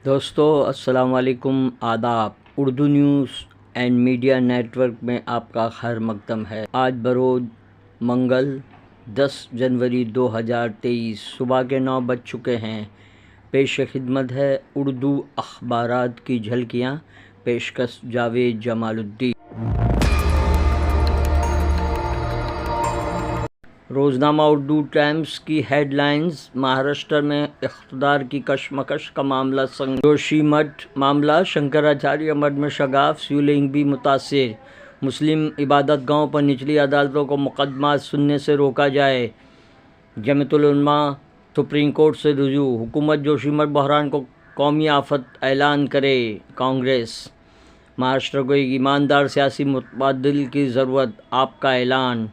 دوستو السلام علیکم، آداب۔ Urdu news and media network میں آپ کا خیر مقدم ہے۔ آج بروز منگل 10 جنوری 2023 صبح کے 9 بج چکے ہیں۔ پیش خدمت ہے اردو اخبارات کی جھلکیاں، پیشکش جاوید جمال الدین۔ روزنامہ اردو ٹائمز کی ہیڈ لائنز: مہاراشٹر میں اقتدار کی کشمکش کا معاملہ جوشی مٹھ معاملہ، شنکراچاریہ مٹھ میں شگاف، شیولنگ بھی متاثر، مسلم عبادت گاہوں پر نچلی عدالتوں کو مقدمات سننے سے روکا جائے، جمیعت العلماء سپریم کورٹ سے رجوع، حکومت جوشی مٹھ بحران کو قومی آفت اعلان کرے، کانگریس۔ مہاراشٹر کو ایک ایماندار سیاسی متبادل کی ضرورت، آپ کا اعلان۔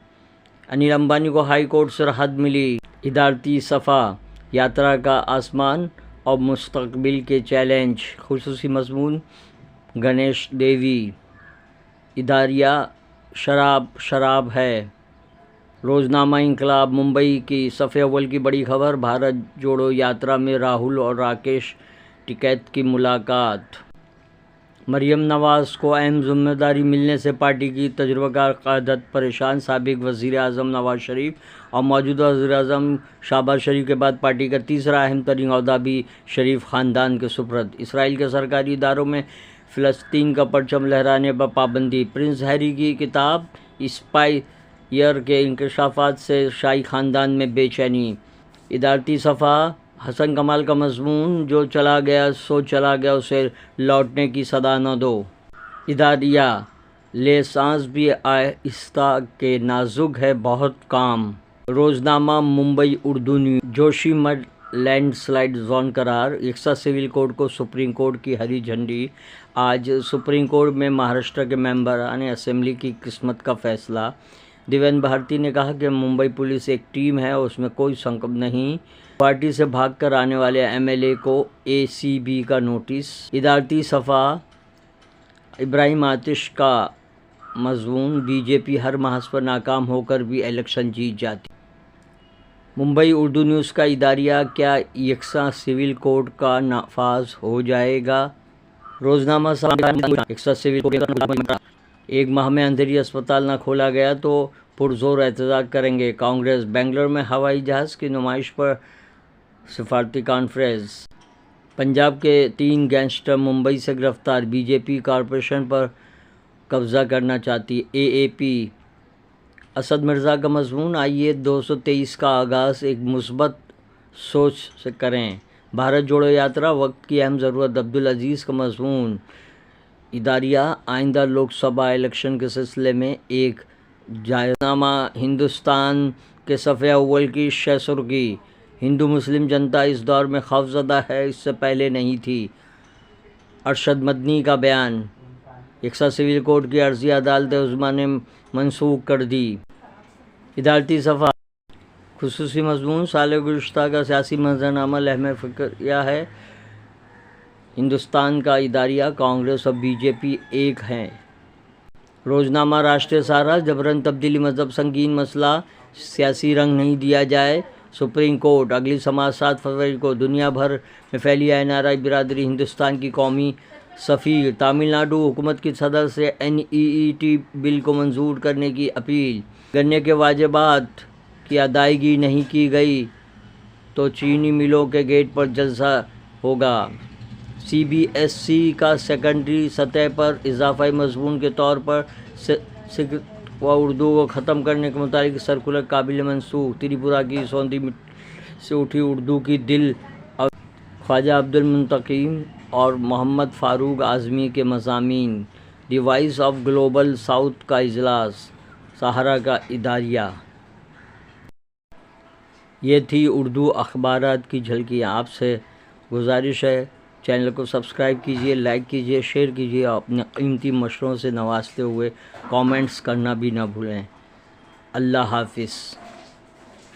انل امبانی کو ہائی کورٹ سے راحت ملی، ادارتی صفحہ۔ یاترا کا آسمان اور مستقبل کے چیلنج، خصوصی مضمون۔ گنیش دیوی، اداریہ شراب ہے۔ روزنامہ انقلاب ممبئی کی صفحہ اول کی بڑی خبر: بھارت جوڑو یاترا میں راہل اور راکیش ٹکیت کی ملاقات۔ مریم نواز کو اہم ذمہ داری ملنے سے پارٹی کی تجربہ کار قیادت پریشان، سابق وزیر اعظم نواز شریف اور موجودہ وزیر اعظم شہباز شریف کے بعد پارٹی کا تیسرا اہم ترین عہدہ بھی شریف خاندان کے سپرد۔ اسرائیل کے سرکاری اداروں میں فلسطین کا پرچم لہرانے پر پابندی۔ پرنس ہیری کی کتاب اسپائر کے انکشافات سے شاہی خاندان میں بے چینی۔ ادارتی صفحہ۔ حسن کمال کا مضمون: جو چلا گیا سو چلا گیا، اسے لوٹنے کی صدا نہ دو۔ اداریہ: لے سانس بھی آہستہ کہ نازک ہے بہت کام۔ روزنامہ ممبئی اردو نیوز: جوشی مٹھ لینڈ سلائیڈ زون قرار، یکساں سول کوڈ کو سپریم کورٹ کی ہری جھنڈی۔ آج سپریم کورٹ میں مہاراشٹر کے ممبران اسمبلی کی قسمت کا فیصلہ۔ دیوین بھارتی نے کہا کہ ممبئی پولیس ایک ٹیم ہے، اس میں کوئی شک نہیں۔ پارٹی سے بھاگ کر آنے والے ایم ایل اے کو اے سی بی کا نوٹس۔ ادارتی صفحہ۔ ابراہیم آتش کا مضمون: بی جے پی ہر محاذ پر ناکام ہو کر بھی الیکشن جیت جاتی۔ ممبئی اردو نیوز کا اداریہ: کیا یکساں سول کوڈ کا نفاذ ہو جائے گا؟ روزنامہ یکساں سول کوڈ کا ایک ماہ میں اندھیری اسپتال نہ کھولا گیا تو پرزور احتجاج کریں گے، کانگریس۔ بنگلور میں ہوائی جہاز کی نمائش پر سفارتی کانفرنس۔ پنجاب کے 3 گینگسٹر ممبئی سے گرفتار، بی جے پی کارپوریشن پر قبضہ کرنا چاہتی، اے اے پی۔ اسد مرزا کا مضمون: آئیے 223 کا آغاز ایک مثبت سوچ سے کریں، بھارت جوڑو یاترا وقت کی اہم ضرورت۔ عبدالعزیز کا مضمون۔ اداریہ: آئندہ لوک سبھا الیکشن کے سلسلے میں ایک جائزہ نامہ۔ ہندوستان کے صفحہ اول کی شہ سرخی: ہندو مسلم جنتا اس دور میں خوفزدہ ہے، اس سے پہلے نہیں تھی، ارشد مدنی کا بیان۔ یکساں سول کوڈ کی عرضی عدالت عظمیٰ نے منسوخ کر دی۔ ادارتی صفحہ۔ خصوصی مضمون: سال گزشتہ کا سیاسی منظرنامہ لمحہ فکریہ ہے، ہندوستان کا اداریہ: کانگریس اور بی جے پی ایک ہیں۔ روزنامہ راشٹریہ سہارا: جبراً تبدیلی مذہب سنگین مسئلہ، سیاسی رنگ نہیں دیا جائے، سپریم کورٹ۔ اگلی سماعت 7 فروری کو۔ دنیا بھر میں پھیلی این آر آئی برادری، ہندوستان کی قومی سفیر۔ تامل ناڈو حکومت کی صدر سے این ای ای ٹی بل کو منظور کرنے کی اپیل۔ گنے کے واجبات کی ادائیگی نہیں کی گئی تو چینی ملوں کے گیٹ پر جلسہ ہوگا۔ سی بی ایس ای کا سیکنڈری سطح پر اضافی مضمون کے طور پر سنسکرت و اردو کو ختم کرنے کے متعلق سرکولر قابل منسوخ۔ تریپورہ کی سوندھی مٹی سے اٹھی اردو کی دل اور خواجہ عبدالمنتقیم اور محمد فاروق اعظمی کے مضامین۔ دی وائس آف گلوبل ساؤتھ کا اجلاس۔ سہارا کا اداریہ۔ یہ تھی اردو اخبارات کی جھلکیاں۔ آپ سے گزارش ہے چینل کو سبسکرائب کیجیے، لائک کیجیے، شیئر کیجیے اور اپنے قیمتی مشوروں سے نوازتے ہوئے کامنٹس کرنا بھی نہ بھولیں۔ اللہ حافظ۔